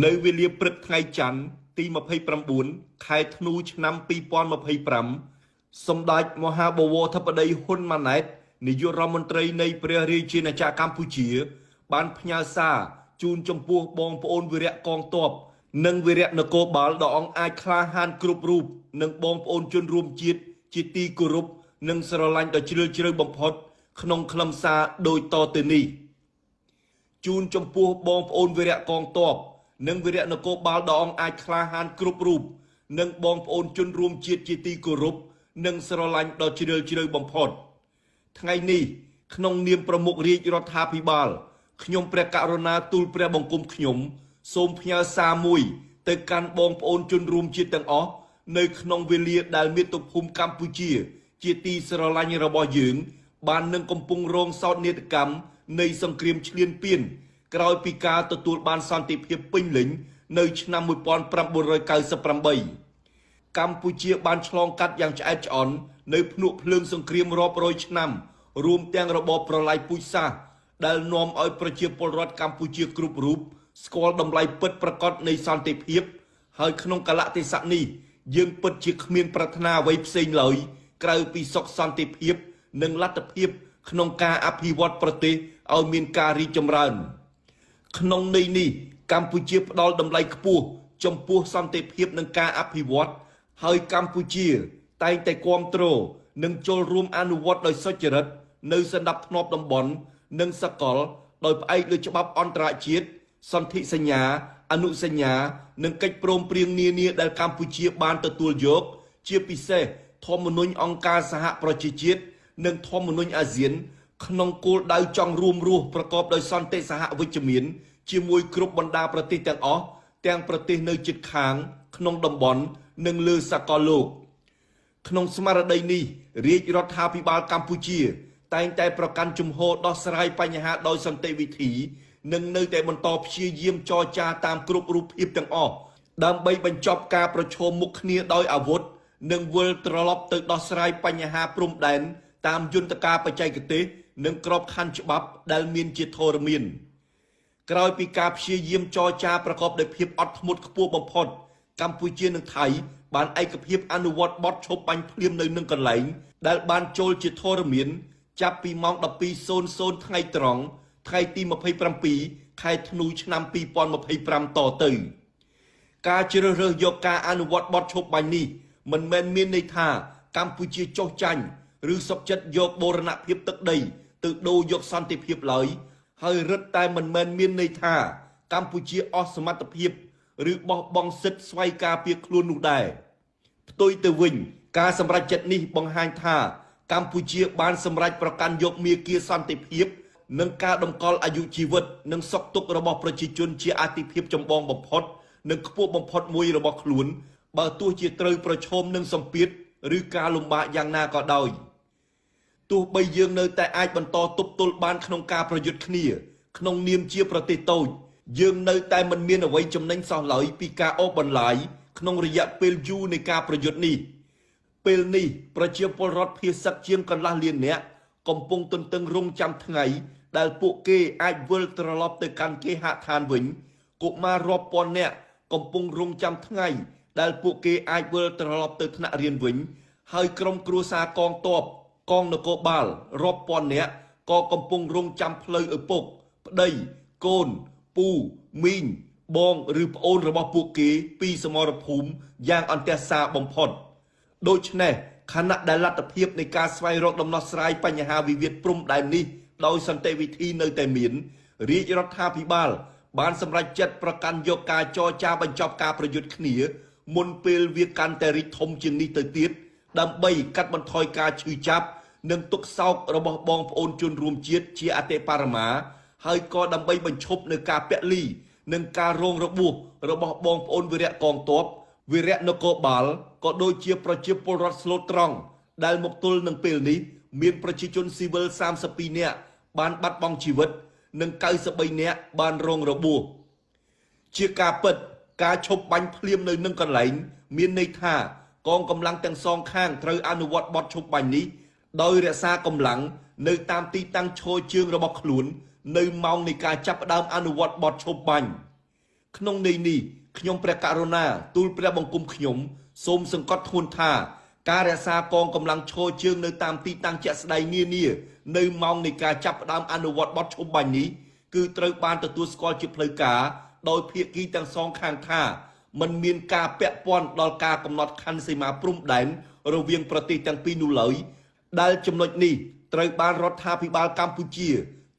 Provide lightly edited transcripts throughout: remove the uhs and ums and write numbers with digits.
នៅវេលាព្រឹកថ្ងៃច័ន្ទទី29ខែធ្នូឆ្នាំ2025សម្ដេចមហាបវរធិបតីហ៊ុនម៉ាណែតនាយករដ្ឋមន្ត្រីនៃព្រះរាជាណាចក្រកម្ពុជាបានផ្ញើសារជូនចំពោះបងប្អូនវីរៈកងទ័ពនិងវីរៈនគរបាលដ៏អង់អាចក្លាហានគ្រប់រូបនិងបងប្អូនជនរួមជាតិជាទីគោរពនិងស្រឡាញ់ដ៏ជ្រាលជ្រៅបំផុតក្នុងខ្លឹមសារដូចតទៅនេះជូនចំពោះបងប្អូនវីរៈកងទ័ពនិងវីរៈនគរបាលដ៏អង់អាចក្លាហានគ្រប់រូបនិងបងប្អូនជនរួមជាតិជាទីគោរពនិងស្រឡាញ់ដ៏ជ្រាលជ្រៅបំផុតថ្ងៃនេះក្នុងនាមប្រមុខរាជរដ្ឋាភិបាលខ្ញុំព្រះករុណាទូលព្រះបង្គំខ្ញុំសូមផ្ញើសារមួយទៅកាន់បងប្អូនជនរួមជាតិទាំងអស់នៅក្នុងវេលាដែលមាតុភូមិកម្ពុជាជាទីស្រឡាញ់របស់យើងបាននឹងកំពុងរងសោកនាដកម្មនៃសង្គ្រាមឈ្លានពានក្រោយពីការទទួលបានសន្តិភាពពេញលេញនៅឆ្នាំ1998កម្ពុជាបានឆ្លងកាត់យ៉ាងឆ្អែតឆ្អន់នៅភ្នក់ភ្លើងសង្គ្រាមរាប់រយឆ្នាំរួមទាំងរបបប្រល័យពូជសាសន៍ដែលនាំឲ្យប្រជាពលរដ្ឋកម្ពុជាគ្រប់រូបស្គាល់តម្លៃពិតប្រាកដនៃសន្តិភាពហើយក្នុងកលៈទេសៈនេះយើងពិតជាគ្មានប្រាថ្នាអ្វីផ្សេងឡើយក្រៅពីសុខសន្តិភាពនិងលទ្ធភាពក្នុងការអភិវឌ្ឍប្រទេសឲ្យមានការរីកចម្រើនក្នុងន័យនេះកម្ពុជាផ្ដល់តម្លៃខ្ពស់ចំពោះសន្តិភាពនិងការអភិវឌ្ឍហើយកម្ពុជាតែងតែគាំទ្រនិងចូលរួមអនុវត្តដោយសុចរិតនៅសណ្ដាប់ធ្នាប់តំបន់និងសកលដោយផ្អែកលើច្បាប់អន្តរជាតិសន្ធិសញ្ញាអនុសញ្ញានិងកិច្ចព្រមព្រៀងនានាដែលកម្ពុជាបានទទួលយកជាពិសេសធម្មនុញ្ញអង្គការសហប្រជាជាតិនិងធម្មនុញ្ញអាស៊ានក្នុងគោលដៅចង់រួមរស់ប្រកបដោយសន្តិសហវិជ្ជមានជាមួយគ្រប់បណ្ដាប្រទេសទាំងអស់ទាំងប្រទេសនៅជិតខាងក្នុងតំបន់និងលើសកលលោកក្នុងស្មារតីនេះរាជរដ្ឋាភិបាលកម្ពុជាតែងតែប្រកាន់ជំហរដោះស្រាយបញ្ហាដោយសន្តិវិធីនិងនៅតែបន្តព្យាយាមចរចាតាមគ្រប់រូបភាពទាំងអស់ដើម្បីបញ្ចប់ការប្រឈមមុខគ្នាដោយអាវុធនិងវិលត្រឡប់ទៅដោះស្រាយបញ្ហាព្រំដែនតាមយន្តការបច្ចេកទេសនិងក្របខ័ណ្ឌច្បាប់ដែលមានជាធរមានក្រោយពីការព្យាយាមចរចាប្រកបដោយភាពអត់ធ្មត់ខ្ពស់បំផុតកម្ពុជានិងថៃបានឯកភាពអនុវត្តបទឈប់បាញ់ភ្លាមនៅនឹងកន្លែងដែលបានចូលជាធរមានចាប់ពីម៉ោង 12:00 ថ្ងៃត្រង់ថ្ងៃទី27ខែធ្នូឆ្នាំ2025តទៅការជ្រើសរើសយកការអនុវត្តបទឈប់បាញ់នេះមិនមែនមានន័យថាកម្ពុជាចុះចាញ់ឬសុខចិត្តយកបូរណភាពទឹកដីទៅដូរយកសន្តិភាពឡើយហើយរឹតតែមិនមែនមានន័យថាកម្ពុជាអស់សមត្ថភាពឬបោះបង់សិទ្ធិស្វ័យការពារខ្លួននោះដែរផ្ទុយទៅវិញការសម្រេចចិត្តនេះបង្ហាញថាកម្ពុជាបានសម្រេចប្រកាន់យកមាគ៌ាសន្តិភាពនិងការតម្កល់អាយុជីវិតនិងសុខទុក្ខរបស់ប្រជាជនជាអាទិភាពចម្បងបំផុតនិងខ្ពស់បំផុតមួយរបស់ខ្លួនបើទោះជាត្រូវប្រឈមនឹងសម្ពាធឬការលំបាកយ៉ាងណាក៏ដោយទោះបីយើងនៅតែអាចបន្តទប់ទល់បានក្នុងការប្រយុទ្ធគ្នាក្នុងនាមជាប្រទេសតូចយើងនៅតែមិនមានអ្វីចំណេញសោះឡើយពីការអូសបន្លាយក្នុងរយៈពេលយូរនៃការប្រយុទ្ធនេះពេលនេះប្រជាពលរដ្ឋភាគសឹកជាងកន្លះលាននាក់កំពុងទន្ទឹងរង់ចាំថ្ងៃដែលពួកគេអាចវិលត្រឡប់ទៅកាន់គេហដ្ឋានវិញកុមាររាប់ពាន់នាក់កំពុងរង់ចាំថ្ងៃដែលពួកគេអាចវិលត្រឡប់ទៅថ្នាក់រៀនវិញហើយក្រុមគ្រួសារកងទ័ពកងនគរបាលរាប់ពាន់នាក់ក៏កំពុងរង់ចាំផ្លូវឪពុកប្តីកូនពូមីងបងឬប្អូនរបស់ពួកគេពីសមរភូមិយ៉ាងអន្ទះសារបំផុតដូច្នេះខណៈដែលលទ្ធភាពនៃការស្វែងរកដំណោះស្រាយបញ្ហាវិវាទព្រំដែននេះដោយសន្តិវិធីនៅតែមានរាជរដ្ឋាភិបាលបានសម្រេចចិត្តប្រកាន់យកការចរចាបញ្ចប់ការប្រយុទ្ធគ្នាមុនពេលវាកាន់តែរីកធំជាងនេះទៅទៀតដើម្បីកាត់បន្ថយការឈឺចាប់និងទុក្ខសោករបស់បងប្អូនជនរួមជាតិជាអតិបរមាហើយក៏ដើម្បីបញ្ឈប់នៅការពលីនិងការរងរបួសរបស់បងប្អូនវីរៈកងទ័ពវីរៈនគរបាលក៏ដូចជាប្រជាពលរដ្ឋស្លូតត្រង់ដែលមកទល់នឹងពេលនេះមានប្រជាជនស៊ីវិល32នាក់បានបាត់បង់ជីវិតនិង93នាក់បានរងរបួសជាការពិតការឈប់បាញ់ភ្លាមនៅនឹងកន្លែងមានន័យថាកងកម្លាំងទាំងសងខាងត្រូវអនុវត្តបទឈប់បាញ់នេះដោយរក្សាកម្លាំងនៅតាមទីតាំងឈរជើងរបស់ខ្លួននៅម៉ោងនៃការចាប់ផ្ដើមអនុវត្តបទឈប់បាញ់ ក្នុងន័យនេះខ្ញុំព្រះករុណាទូលព្រះបង្គំខ្ញុំសូមសង្កត់ធ្ងន់ថាការរក្សាកងកម្លាំងឈរជើងនៅតាមទីតាំងជាក់ស្ដែងនានានៅម៉ោងនៃការចាប់ផ្ដើមអនុវត្តបទឈប់បាញ់នេះគឺត្រូវបានទទួលស្គាល់ជាផ្លូវការដោយភាគីទាំងសងខាងថាមិនមានការពាក់ព័ន្ធដល់ការកំណត់ខណ្ឌសីមាព្រំដែនរវាងប្រទេសទាំងពីរនោះឡើយដែលចំណុចនេះត្រូវបានរដ្ឋាភិបាលកម្ពុជា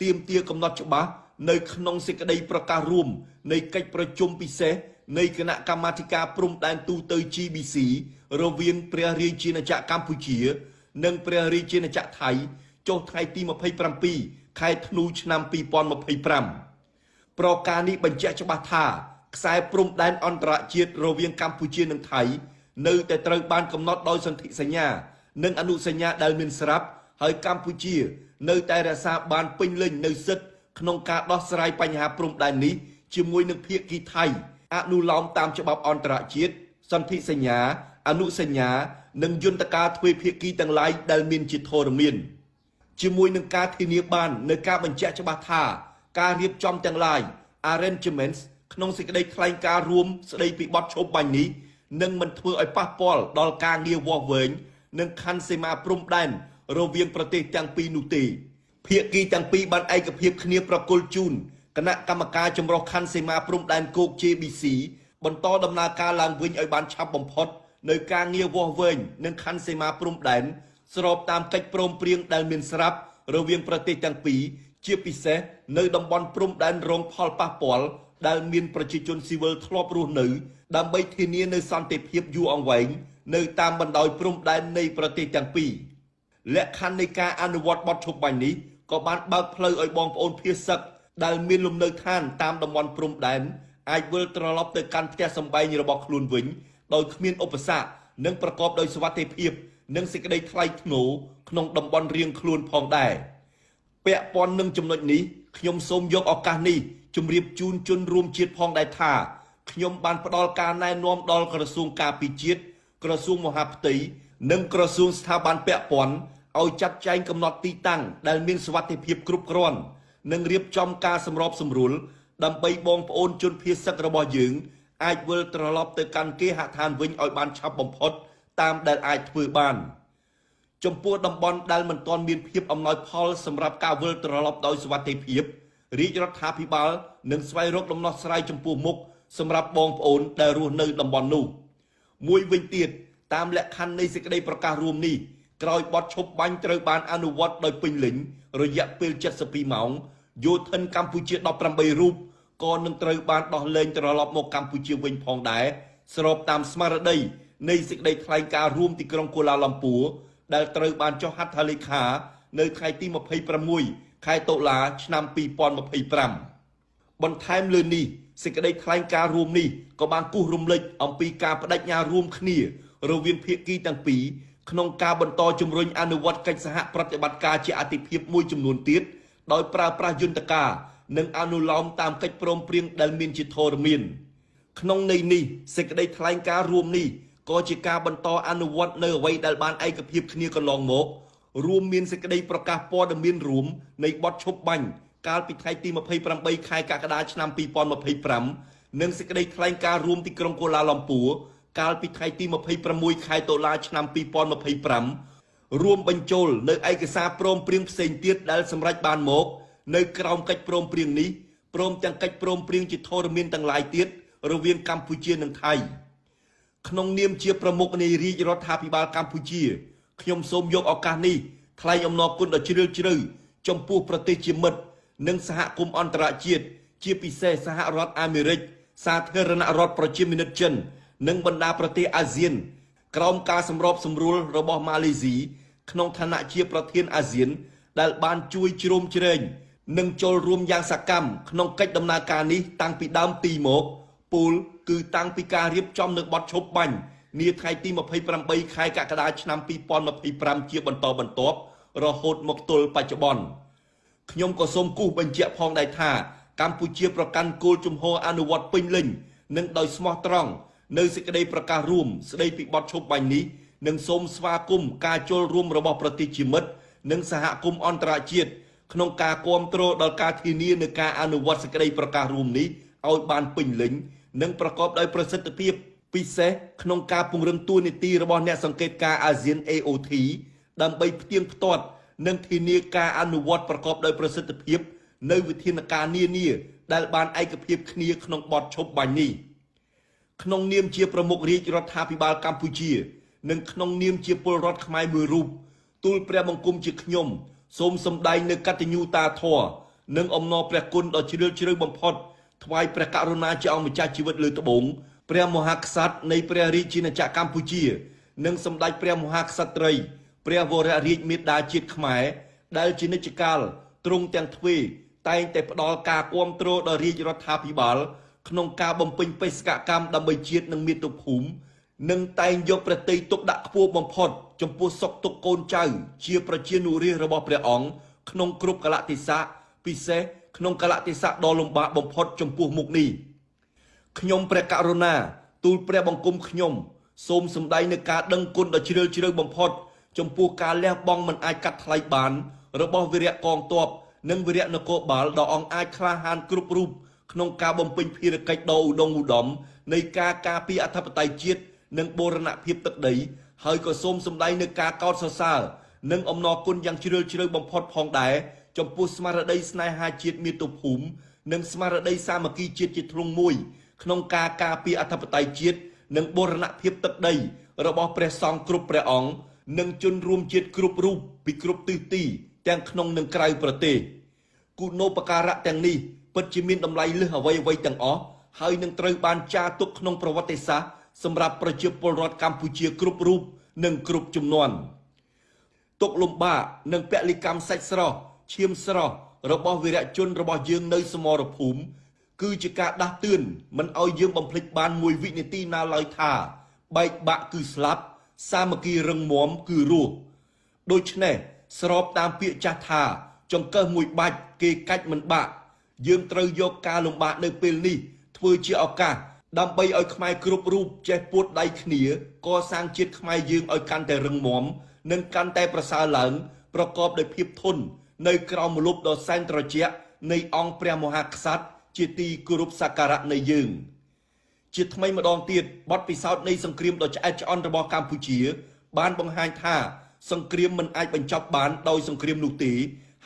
ទាមទារកំណត់ច្បាស់នៅក្នុងសេចក្តីប្រកាសរួមនៃកិច្ចប្រជុំពិសេសនៃគណៈកម្មាធិការព្រំដែនទូទៅ GBC រវាងព្រះរាជាណាចក្រកម្ពុជានិងព្រះរាជាណាចក្រថៃចុះថ្ងៃទី27ខែធ្នូឆ្នាំ2025ប្រការនេះបញ្ជាក់ច្បាស់ថាខ្សែព្រំដែនអន្តរជាតិរវាងកម្ពុជានិងថៃនៅតែត្រូវបានកំណត់ដោយសន្ធិសញ្ញានិងអនុសញ្ញាដែលមានស្រាប់ហើយកម្ពុជានៅតែរក្សាបានពេញលេញនៅសិទ្ធិក្នុងការដោះស្រាយបញ្ហាព្រំដែននេះជាមួយនឹងភាគីថៃអនុលោមតាមច្បាប់អន្តរជាតិសន្ធិសញ្ញាអនុសញ្ញានិងយន្តការទ្វេភាគីទាំងឡាយដែលមានជាធរមានជាមួយនឹងការធានាបាននៅការបញ្ជាក់ច្បាស់ថាការរៀបចំទាំងឡាយ arrangements ក្នុងសេចក្តីថ្លែងការណ៍រួមស្តីពីបទឈប់បាញ់នេះនឹងមិនធ្វើឲ្យប៉ះពាល់ដល់ការងារវាស់វែងនិងខណ្ឌសីមាព្រំដែនរវាងប្រទេសទាំងពីរនោះទេភាគីទាំងពីរបានឯកភាពគ្នាប្រគល់ជូនគណៈកម្មការចម្រុះខណ្ឌសីមាព្រំដែនគោក JBC បន្តដំណើរការឡើងវិញឲ្យបានឆាប់បំផុតនៅការងារវាស់វែងនិងខណ្ឌសីមាព្រំដែនស្របតាមកិច្ចព្រមព្រៀងដែលមានស្រាប់រវាងប្រទេសទាំងពីរជាពិសេសនៅតំបន់ព្រំដែនរងផលប៉ះពាល់ដែលមានប្រជាជនស៊ីវិលធ្លាប់រស់នៅដើម្បីធានានូវសន្តិភាពយូរអង្វែងនៅតាមបណ្ដោយព្រំដែននៃប្រទេសទាំងពីរលក្ខខណ្ឌនៃការអនុវត្តបទឈប់បាញ់នេះក៏បានបើកផ្លូវឲ្យបងប្អូនភៀសសឹកដែលមានលំនៅឋានតាមតំបន់ព្រំដែនអាចវិលត្រឡប់ទៅកាន់ផ្ទះសម្បែងរបស់ខ្លួនវិញដោយគ្មានឧបសគ្គនិងប្រកបដោយសុវត្ថិភាពនិងសេចក្តីថ្លៃថ្នូរក្នុងតំបន់រៀងខ្លួនផងដែរពាក់ព័ន្ធនឹងចំណុចនេះខ្ញុំសូមយកឱកាសនេះជម្រាបជូនជនរួមជាតិផងដែរថាខ្ញុំបានផ្ដល់ការណែនាំដល់ក្រសួងការពារជាតិក្រសួងមហាផ្ទៃនិងក្រសួងស្ថាប័នពាក់ព័ន្ធឲ្យចាត់ចែងកំណត់ទីតាំងដែលមានសុវត្ថិភាពគ្រប់គ្រាន់និងរៀបចំការសម្របសម្រួលដើម្បីបងប្អូនជនភៀសសឹករបស់យើងអាចវិលត្រឡប់ទៅកាន់គេហដ្ឋានវិញឲ្យបានឆាប់បំផុតតាមដែលអាចធ្វើបានចំពោះតំបន់ដែលមិនទាន់មានភាពអំណោយផលសម្រាប់ការវិលត្រឡប់ដោយសុវត្ថិភាពរាជរដ្ឋាភិបាលនឹងស្វែងរកដំណោះស្រាយចំពោះមុខសម្រាប់បងប្អូនដែលរស់នៅតំបន់នោះមួយវិញទៀតតាមលក្ខខណ្ឌនៃសេចក្តីប្រកាសរួមនេះក្រោយបទឈប់បាញ់ត្រូវបានអនុវត្តដោយពេញលេញរយៈពេល72ម៉ោងយោធិនកម្ពុជា18រូបក៏នឹងត្រូវបានដោះលែងត្រឡប់មកកម្ពុជាវិញផងដែរស្របតាមស្មារតីនៃសេចក្តីថ្លែងការណ៍រួមទីក្រុងកូឡាឡាំពួរដែលត្រូវបានចុះហត្ថលេខានៅថ្ងៃទី26ខែតុលាឆ្នាំ2025បន្ថែមលើនេះសេចក្តីថ្លែងការណ៍រួមនេះក៏បានគូសរំលេចអំពីការបដិញ្ញារួមគ្នារវាងភាគីទាំងពីរក្នុងការបន្តជំរុញអនុវត្តកិច្ចសហប្រតិបត្តិការជាអាទិភាពមួយចំនួនទៀតដោយប្រើប្រាស់យន្តការនិងអនុលោមតាមកិច្ចព្រមព្រៀងដែលមានជាធរមានក្នុងន័យនេះសេចក្តីថ្លែងការណ៍រួមនេះក៏ជាការបន្តអនុវត្តនៅអ្វីដែលបានឯកភាពគ្នាកន្លងមករួមមានសេចក្តីប្រកាសព័ត៌មានរួមនៃបទឈប់បាញ់កាលពីថ្ងៃទី28ខែកក្កដាឆ្នាំ2025និងសេចក្តីថ្លែងការណ៍រួមទីក្រុងកូឡាឡាំពួរកាលពីថ្ងៃទី26ខែតុលាឆ្នាំ2025រួមបញ្ចូលនៅឯកសារព្រមព្រៀងផ្សេងទៀតដែលសម្រេចបានមកនៅក្រោមកិច្ចព្រមព្រៀងនេះព្រមទាំងកិច្ចព្រមព្រៀងជាធរមានទាំងឡាយទៀតរវាងកម្ពុជានិងថៃក្នុងនាមជាប្រមុខនៃរាជរដ្ឋាភិបាលកម្ពុជាខ្ញុំសូមយកឱកាសនេះថ្លែងអំណរគុណដ៏ជ្រាលជ្រៅចំពោះប្រទេសជាមិត្តនិងសហគមន៍អន្តរជាតិជាពិសេសសហរដ្ឋអាមេរិកសាធារណរដ្ឋប្រជាមានិតចិននិងបណ្ដាប្រទេសអាស៊ានក្រោមការសម្របសម្រួលរបស់ម៉ាឡេស៊ីក្នុងឋានៈជាប្រធានអាស៊ានដែលបានជួយជ្រោមជ្រែងនិងចូលរួមយ៉ាងសកម្មក្នុងកិច្ចដំណើរការនេះតាំងពីដើមទីមកពូលគឺតាំងពីការរៀបចំនៅបទឈប់បាញ់នាថ្ងៃទី28ខែកក្កដាឆ្នាំ2025ជាបន្តបន្ទាប់រហូតមកទល់បច្ចុប្បន្នខ្ញុំក៏សូមគូសបញ្ជាក់ផងដែរថាកម្ពុជាប្រកាន់គោលជំហរអនុវត្តពេញលេញនិងដោយស្មោះត្រង់នៅសេចក្តីប្រកាសរួមស្តីពីបទឈប់បាញ់នេះនិងសូមស្វាគមន៍ការចូលរួមរបស់ប្រទេសជាមិត្តនិងសហគមន៍អន្តរជាតិក្នុងការគាំទ្រដល់ការធានានៃការអនុវត្តសេចក្តីប្រកាសរួមនេះ ឲ្យបានពេញលេញនិងប្រកបដោយប្រសិទ្ធភាពពិសេសក្នុងការពង្រឹងតួនាទីរបស់អ្នកសង្កេតការណ៍អាស៊ាន AOT ដើម្បីផ្ទៀងផ្ទាត់និងធានាការអនុវត្តប្រកបដោយប្រសិទ្ធភាពនៅវិធានការនានាដែលបានឯកភាពគ្នាក្នុងបទឈប់បាញ់នេះក្នុងនាមជាប្រមុខរាជរដ្ឋាភិបាលកម្ពុជានិងក្នុងនាមជាពលរដ្ឋខ្មែរមួយរូបទូលព្រះបង្គំជាខ្ញុំសូមសម្ដែងនូវកតញ្ញូតាធម៌និងអំណរព្រះគុណដ៏ជ្រាលជ្រៅបំផុតថ្វាយព្រះករុណាជាអង្គម្ចាស់ជីវិតលើត្បូងព្រះមហាក្សត្រនៃព្រះរាជាណាចក្រកម្ពុជានិងសម្ដេចព្រះមហាក្សត្រីព្រះវររាជមាតាជាតិខ្មែរដែលជានិច្ចកាលទ្រង់ទាំងទ្វេតែងតែផ្ដល់ការគាំទ្រដល់រាជរដ្ឋាភិបាលក្នុងការបំពេញបេសកកម្មដើម្បីជាតិនិងមាតុភូមិនិងតែងយកប្រតិយទុកដាក់ខ្ពស់បំផុតចំពោះសុខទុក្ខកូនចៅជាប្រជានុរាស្ត្ររបស់ព្រះអង្គក្នុងគ្រប់កលៈទេសៈពិសេសក្នុងកលៈទេសៈដ៏លំបាកបំផុតចំពោះមុខនេះខ្ញុំព្រះករុណាទូលព្រះបង្គំខ្ញុំសូមសម្ដែងនូវការដឹងគុណដ៏ជ្រាលជ្រៅបំផុតចំពោះការលះបង់មិនអាចកាត់ថ្លៃបានរបស់វីរៈកងទ័ពនិងវីរៈនគរបាលដ៏អង់អាចក្លាហានគ្រប់រូបក្នុងការបំពេញភារកិច្ចដ៏ឧត្តមឧត្តមនៃការការពារអធិបតេយ្យជាតិនិងបូរណភាពទឹកដីហើយក៏សូមសម្ដែងនូវការកោតសរសើរនិងអំណរគុណយ៉ាងជ្រាលជ្រៅបំផុតផងដែរចំពោះស្មារតីស្នេហាជាតិមាតុភូមិនិងស្មារតីសាមគ្គីជាតិជាធ្លុងមួយក្នុងការការពារអធិបតេយ្យជាតិនិងបូរណភាពទឹកដីរបស់ព្រះសង្ឃគ្រប់ព្រះអង្គនិងជនរួមជាតិគ្រប់រូបពីគ្រប់ទិសទីទាំងក្នុងនិងក្រៅប្រទេសគុណូបការៈទាំងនេះពិតជាមានតម្លៃលើសអ្វីៗទាំងអស់ហើយនឹងត្រូវបានចារទុកក្នុងប្រវត្តិសាស្ត្រសម្រាប់ប្រជាពលរដ្ឋកម្ពុជាគ្រប់រូបនិងគ្រប់ជំនាន់ទុកលំបាកនិងពលិកម្មសាច់ស្រស់ឈាមស្រស់របស់វីរៈជនរបស់យើងនៅសមរភូមិគឺជាការដាស់តឿនមិនឲ្យយើងបំភ្លេចបានមួយវិនាទីណាឡើយថាបែកបាក់គឺស្លាប់សាមគ្គីរឹងមាំគឺរស់ដូច្នេះស្របតាមពាក្យចាស់ថាចង្កឹះមួយបាច់គេកាច់មិនបាក់យើងត្រូវយកការលំបាកនៅពេលនេះធ្វើជាឱកាសដើម្បីឲ្យខ្មែរគ្រប់រូបចេះពួតដៃគ្នាកសាងជាតិខ្មែរយើងឲ្យកាន់តែរឹងមាំនិងកាន់តែប្រសើរឡើងប្រកបដោយភាពធន់នៅក្រោមម្លប់ដ៏សែនត្រជាក់នៃអង្គព្រះមហាក្សត្រជាទីគោរពសក្ការៈនៃយើងជាថ្មីម្ដងទៀតបទពិសោធន៍នៃសង្គ្រាមដ៏ឆ្អែតឆ្អន់របស់កម្ពុជាបានបង្ហាញថាសង្គ្រាមមិនអាចបញ្ចប់បានដោយសង្គ្រាមនោះទេ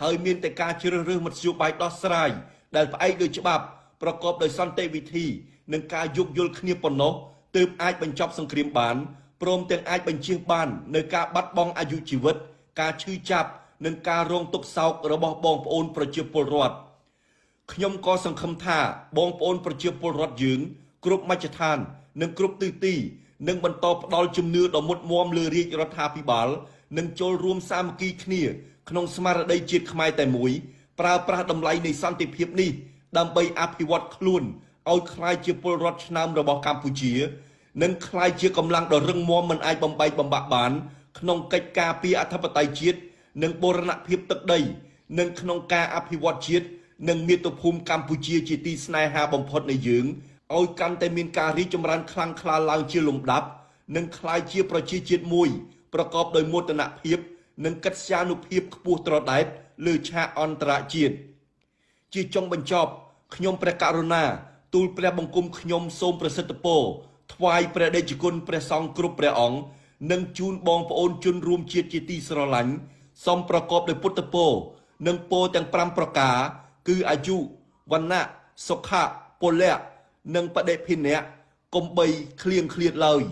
ហើយមានតែការជ្រើសរើសមធ្យោបាយដោះស្រាយដែលផ្អែកលើច្បាប់ប្រកបដោយសន្តិវិធីនិងការយោគយល់គ្នាប៉ុណ្ណោះទើបអាចបញ្ចប់សង្គ្រាមបានព្រមទាំងអាចបញ្ជៀសបាននៅការបាត់បង់អាយុជីវិតការឈឺចាប់និងការរងទុក្ខសោករបស់បងប្អូនប្រជាពលរដ្ឋខ្ញុំក៏សង្ឃឹមថាបងប្អូនប្រជាពលរដ្ឋយើងគ្រប់មជ្ឈដ្ឋាននិងគ្រប់ទិសទីនឹងបន្តផ្ដល់ជំនឿដ៏មុតមមលើរាជរដ្ឋាភិបាលនិងចូលរួមសាមគ្គីគ្នាក្នុងស្មារតីជាតិខ្មែរតែមួយប្រើប្រាស់តម្លៃនៃសន្តិភាពនេះដើម្បីអភិវឌ្ឍខ្លួនឲ្យក្លាយជាពលរដ្ឋឆ្នើមរបស់កម្ពុជានិងក្លាយជាកម្លាំងដ៏រឹងមាំមិនអាចបំបែកបំបាក់បានក្នុងកិច្ចការពារអធិបតេយ្យជាតិនិងបូរណភាពទឹកដីនិងក្នុងការអភិវឌ្ឍជាតិនិងមាតុភូមិកម្ពុជាជាទីស្នេហាបំផុតនៃយើងឲ្យកាន់តែមានការរីកចម្រើនខ្លាំងក្លាឡើងជាលំដាប់និងក្លាយជាប្រជាជាតិមួយប្រកបដោយមោទនភាពនិងកិត្យានុភាពខ្ពស់ត្រដែតលើឆាកអន្តរជាតិជាចុងបញ្ចប់ខ្ញុំព្រះករុណាទូលព្រះបង្គំខ្ញុំសូមប្រសិទ្ធពរថ្វាយព្រះដេចគុណព្រះសង្ឃគ្រប់ព្រះអង្គនិងជូនបងប្អូនជនរួមជាតិជាទីស្រឡាញ់សូមប្រកបដោយពុទ្ធពរនិងពរទាំង5ប្រការគឺអាយុវណ្ណៈសុខៈពលៈនិងបដិភិនៈកុំបីឃ្លៀងឃ្លាតឡើយ